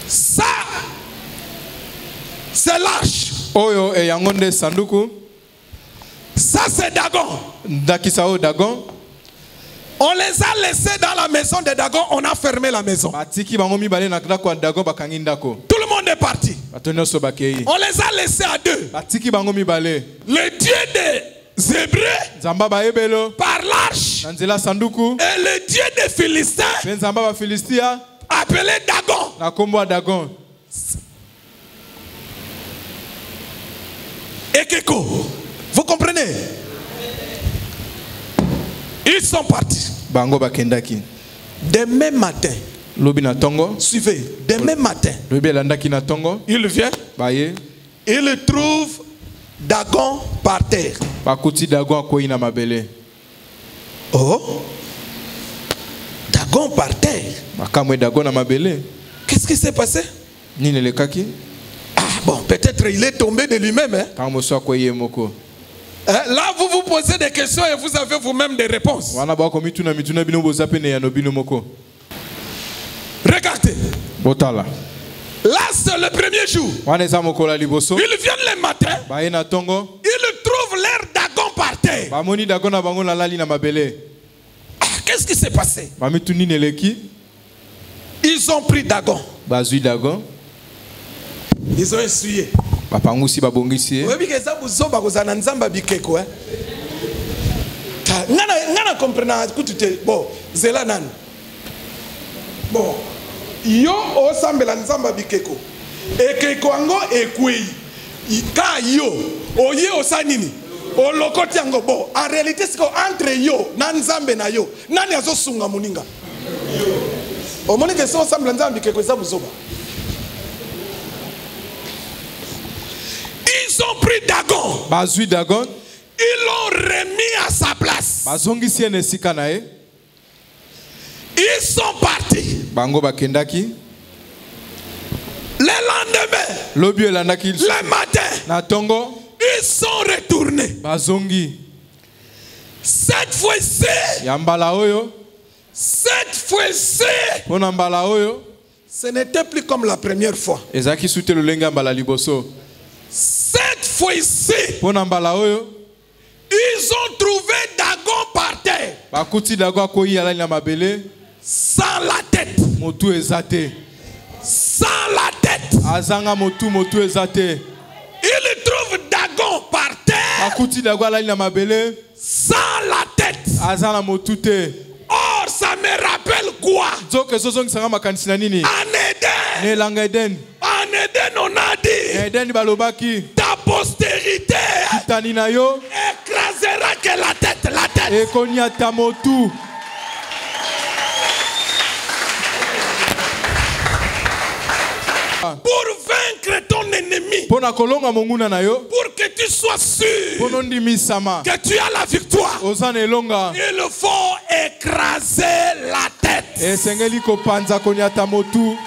Ça, c'est l'arche. Oyo e yango nde sanduku. Ça, c'est Dagon. Ndakisa o Dagon. On les a laissés dans la maison de Dagon. On a fermé la maison. Batiki bango mibale na ndako ya Dagon bakangi ndako. Tout le monde est parti. Bato nyonso bakei. On les a laissés à deux. Batiki bango mibale. Le Dieu des Hébreux Nzamba ba ebelo. par vers l'arche, na nzela sanduku et le dieu des Philistins pe nzambe ba Filistia appelé Dagon. na kombo ya Dagon. Et Keko, vous comprenez? Ils sont partis. Bango bakendaki. Demain matin, Lobi na tongo. suivez, demain matin, Lobi elandaki na tongo. il vient, Baye. il trouve Dagon par terre. Bakuti Dagon akoyi na mabele. Oh, Dagon par terre. Bakamwe Dagon na mabele. Qu'est-ce qui s'est passé? Nini lekaki? Ah bon, peut-être il est tombé de lui-même. Hein? Kamoso akoyi moko. Là, vous vous posez des questions et vous avez vous-même des réponses. Wana ba ko mituna bino bozape ne ya no bino moko. Regardez. Botala. Là, c'est le premier jour. Wana eza mokola liboso. Ils viennent le matin. Baye na tongo. Ils trouvent leur Dagon par terre. Ba moni Dagon na bango na lali na mabele. Ah, qu'est-ce qui s'est passé? Ba mituni neleki. Ils ont pris Dagon. Ba zui Dagon. Ils ont essuyé. Ba pangusi ba bongisi. Oui, que ça vous zoba kozana nzamba bikeko hein. Ngana comprendre écoutez bon, zela nan. Bon, yo o sambela nzamba bikeko. E keko ango ekwei. Ka yo, oye osanini. O lokoti ango bon, en réalité c'est entre yo na nzambe na yo, nani azo sunga muninga. O moni que ça sambela nzamba bikeko ça vous zoba. Ils ont pris Dagon. Bazui Dagon. Ils l'ont remis à sa place. Bazongisi ene sika na e. Ils sont partis. Bango bakendaki. Le lendemain, Lobi elandaki. le matin, Na tongo. ils sont retournés. Bazongi. Cette fois-ci, Yambala oyo. cette fois-ci, Pona mbala oyo. ce n'était plus comme la première fois. Ezaki sute lulenga mbala liboso. Cette fois-ci, Pona mbala oyo. ils ont trouvé Dagon par terre, Bakuti Dagon akoyi alali na mabele. sans la tête. Motu ezate. Sans la tête. Azanga motu ezate. Ils trouvent Dagon par terre, Bakuti Dagon alali na mabele. sans la tête. Azana motu te. Or, ça me rappelle quoi? Zoke zozongisa makanisi na nini? En Éden. Ne langa Eden. En Éden, on a dit, Eden balobaki. ta postérité Tani na yo. écrasera que la tête, la tête. Ekonya tamotu. Pour vaincre ton ennemi, Pona kolonga monguna na yo. pour que tu sois sûr Pono ndimisama. que tu as la victoire, Ozana elonga. il faut écraser la tête. Esengeli kopanza konya tamotu.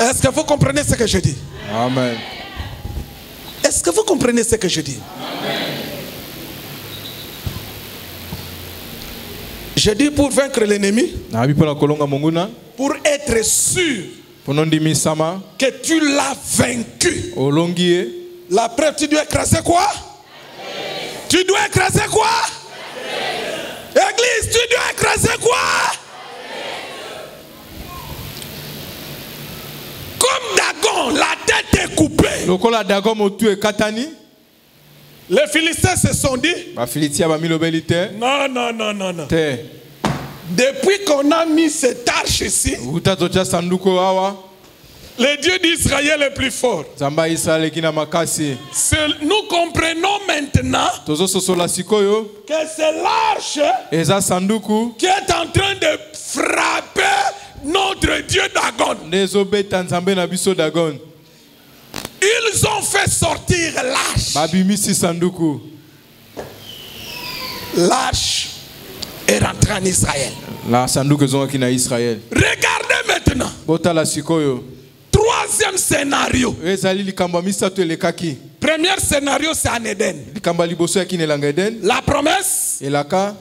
Est-ce que vous comprenez ce que je dis? Amen. Est-ce que vous comprenez ce que je dis? Je dis pour vaincre l'ennemi, Na bi pona kolonga monguna. pour être sûr Pono ndimisama. que tu l'as vaincu. Olongie. La preuve, tu dois écraser quoi? Tu dois écraser quoi? Église, tu dois écraser quoi? Comme Dagon, la tête est coupée. Lokola Dagon motu ekatani. Les Philistins se sont dit, Ba Filitia ba milobeli te. non, non, non, non, non. Te. Depuis qu'on a mis cette arche ici, Uta tocha sanduko awa. le Dieu d'Israël est plus fort. Zamba Israel kina makasi. Nous comprenons maintenant Tozo sosola sikoyo. que c'est l'arche Eza sanduku. qui est en train de frapper notre Dieu Dagon. Nezo beta nzambe na biso Dagon. Ils ont fait sortir l'arche. Babimisi sanduku. L'arche est rentrée en Israël. La sanduku zonga na Israël. Regardez maintenant. Bota la sikoyo. Troisième scénario. Ezali likambo misato elekaki. Premier scénario, c'est en Éden. Likambo liboso yakine langa Eden. La promesse, Elaka.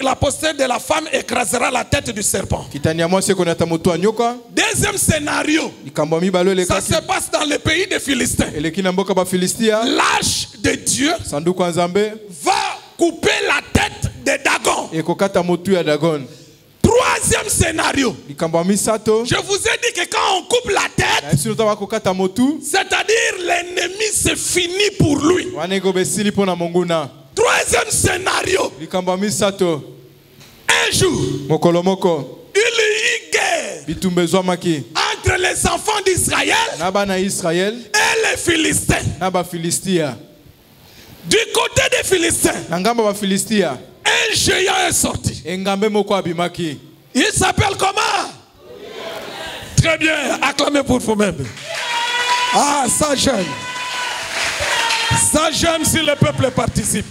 la postérité de la femme écrasera la tête du serpent. Kitania mwase konata moto anyoka. Deuxième scénario, Likambo mibalo ça elekaki. se passe dans le pays des Philistins. Eleki na mboka ba Filistia. L'arche de Dieu Sanduku ya Nzambe. va couper la tête de Dagon. Ekokata motu ya Dagon. Troisième scénario, Likambo misato. je vous ai dit que quand on coupe la tête, Na esi notaba kokata motu. c'est-à-dire l'ennemi, c'est fini pour lui. Wane go besili pona monguna. Troisième scénario. Likambo misato. Un jour, Mokolo moko. il y eut guerre Bitumba ezwamaki. entre les enfants d'Israël Na bana Israël. et les Philistins. Na ba Philistia. Du côté des Philistins, Na ngambo ba Philistia. un géant est sorti. Engambe moko abimaki. Il s'appelle comment? Très bien, acclamez pour vous-même. Ah, ça j'aime. Ça j'aime si le peuple participe.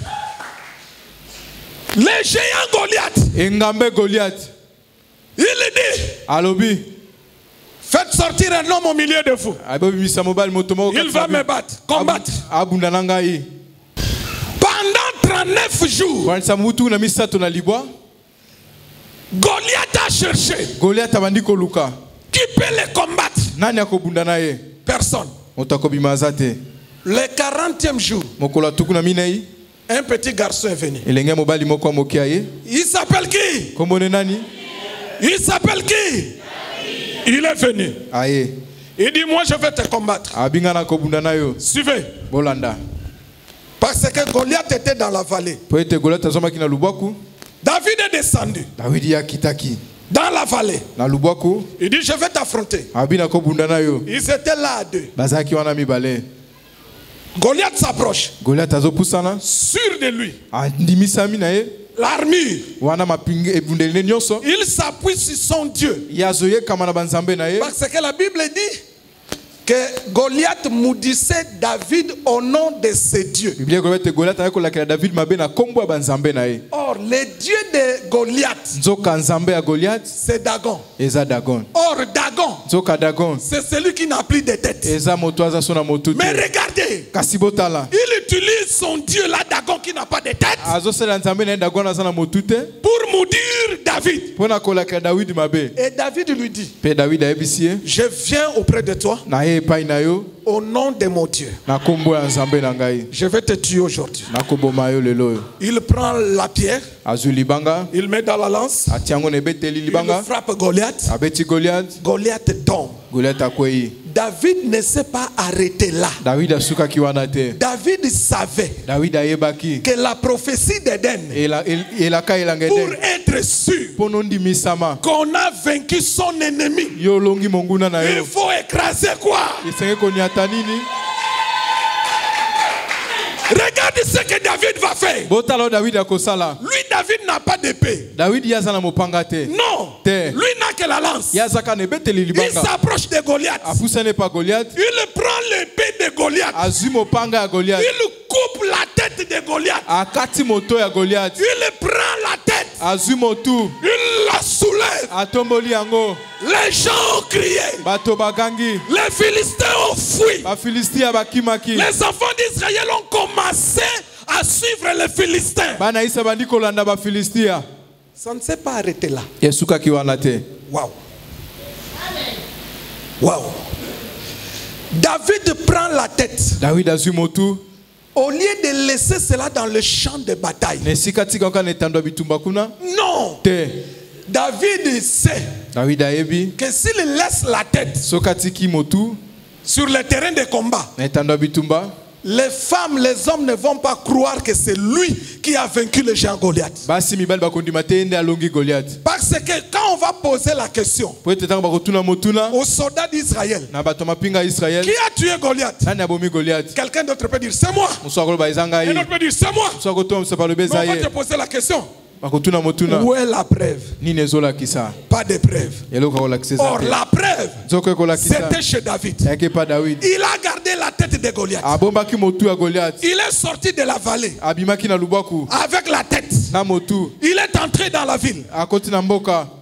Le géant Goliath, Engambe Goliath. il dit, Alobi. faites sortir un homme au milieu de vous. Il va me battre, combattre. Pendant 39 jours, Goliath a cherché. Qui peut les combattre? Personne. Le 40e jour, un petit garçon est venu. Il s'appelle qui? Il s'appelle qui? Il est venu. Il dit, moi je vais te combattre. Suivez. Parce que Goliath était dans la vallée. David est descendu dans la vallée. Il dit, je vais t'affronter. Ils étaient là à deux. Goliath s'approche. Sûr de lui. L'armure. Il s'appuie sur son Dieu. Parce que la Bible dit que Goliath maudissait David au nom de ses dieux. Or, le dieu de Goliath, c'est Dagon. Or, Dagon, c'est celui qui n'a plus de tête. Mais regardez, il utilise son dieu là, Dagon, qui n'a pas de tête, pour maudire David. Et David lui dit, je viens auprès de toi au nom de mon Dieu. Je vais te tuer aujourd'hui. Il prend la pierre, il met dans la lance, il frappe Goliath. Goliath tombe. David ne s'est pas arrêté là. David savait que la prophétie d'Éden, pour être sûr qu'on a vaincu son ennemi, il faut écraser quoi? Regarde ce que David va faire. Lui, David n'a pas d'épée. Non. Lui n'a que la lance. Il s'approche de Goliath. Il prend l'épée de Goliath. Il coupe la tête de Goliath. Il prend la tête. Il la soulève. Les gens ont crié. Les Philistins ont fui. Les enfants d'Israël ont commencé à suivre les Philistins. Ça ne s'est pas arrêté là. Waouh. Waouh. David prend la tête. Au lieu de laisser cela dans le champ de bataille. Non. David sait que s'il laisse la tête sur le terrain de combat, les femmes, les hommes ne vont pas croire que c'est lui qui a vaincu le géant Goliath. Parce que quand on va poser la question aux soldats d'Israël, qui a tué Goliath? Quelqu'un d'autre peut dire c'est moi. Un autre peut dire c'est moi. Mais on va te poser la question. Où est la preuve? Pas de preuve. Or la preuve, c'était chez David. Il a gardé la tête de Goliath. Il est sorti de la vallée avec la tête. Il est entré dans la ville.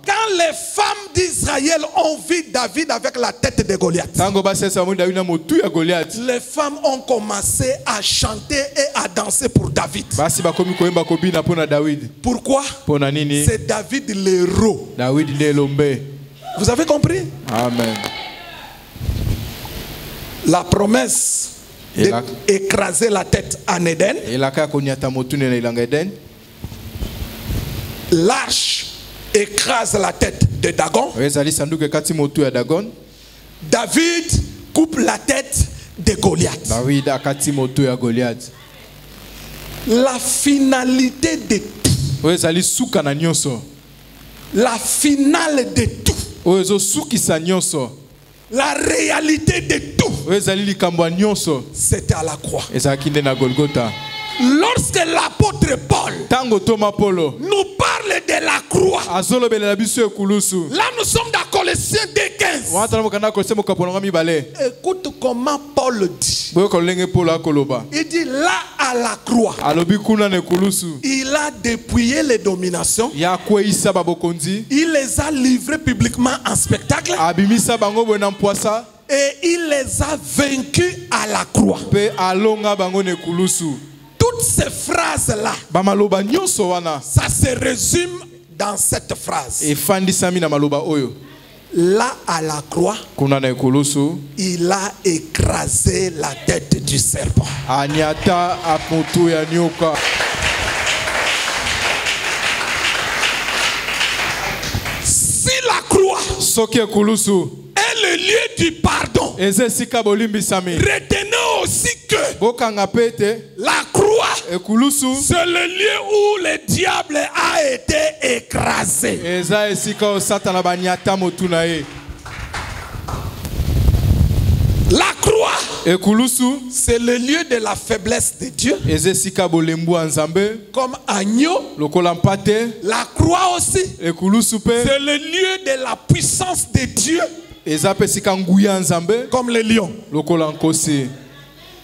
Quand les femmes d'Israël ont vu David avec la tête de Goliath, les femmes ont commencé à chanter et à danser pour David. Pourquoi? C'est David l'héros. Vous avez compris? Amen. La promesse d'écraser la tête en Éden. L'arche écrase la tête de Dagon. David coupe la tête de Goliath. La finalité de tout. oyo ezali suka na nyonso, La finale de tout. oyo ezosukisa nyonso, La réalité de tout. oyo ezali likambo ya nyonso, C'était à la croix. ezalaki nde na Golgotha. Lorsque l'apôtre Paul Tango Thomas Polo nous parle de la croix, azolobelela biso ekulusu, là nous sommes dans Colossiens 2:15. wana tala mokanda kolese mokaponanga mibale, Écoute comment Paul dit. boyoka lolenge Polo akoloba, Il dit là à la croix, alobi kuna na ekulusu il a dépouillé les dominations. ya kweyisa babokonzi, Il les a livrés publiquement en spectacle. abimisa bango boye na mpwasa, Et il les a vaincus à la croix. pe alonga bango na ekulusu. Toutes ces phrases-là, Bamaloba nyonso wana ça se résume dans cette phrase. efandisami na maloba oyo, Là à la croix, kuna na ekulusu il a écrasé la tête du serpent. anyata aputu ya nyoka. Si la croix Soki ekulusu est le lieu du pardon, eza esika bolimbisami, retenez aussi que bokanga pete la croix, ekulusu c'est le lieu où le diable a été écrasé. eza esika oyo satana banyata motu na ye. La croix, Ekulusu c'est le lieu de la faiblesse de Dieu. eza esika bolembu ya Nzambe Comme agneau, lokola mpate. la croix aussi, Ekulusu pe c'est le lieu de la puissance de Dieu. eza pe esika nguya ya Nzambe Comme le lion. lokola nkosi.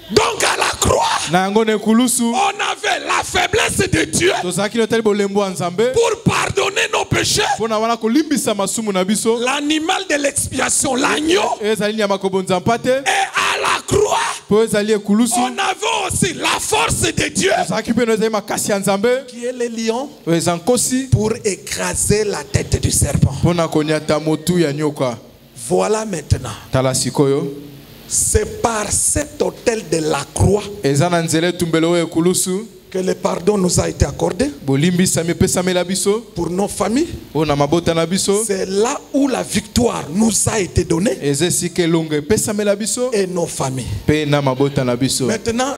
Donc à la croix, Na yango na ekulusu on avait la faiblesse de Dieu tozalaki na tali bolembu ya Nzambe pour pardonner nos péchés. mpona wana kolimbisa masumu na biso. L'animal de l'expiation, l'agneau. Ezali nyama kobonza mpate. Et à la croix, Po ezali ekulusu on avait aussi la force de Dieu, tozalaki pe ezali makasi ya Nzambe qui est le lion, oyo eza nkosi pour écraser la tête du serpent. mpona konyata motu ya nyoka. Voilà maintenant. Tala sikoyo C'est par cet autel de la croix eza na nzela etumbelo oyo ekulusu que le pardon nous a été accordé bolimbisami epesamela biso pour nos familles. oyo na mabota na biso. C'est là où la victoire nous a été donnée eza esika elongo epesamela biso et nos familles. mpe na mabota na biso. Maintenant,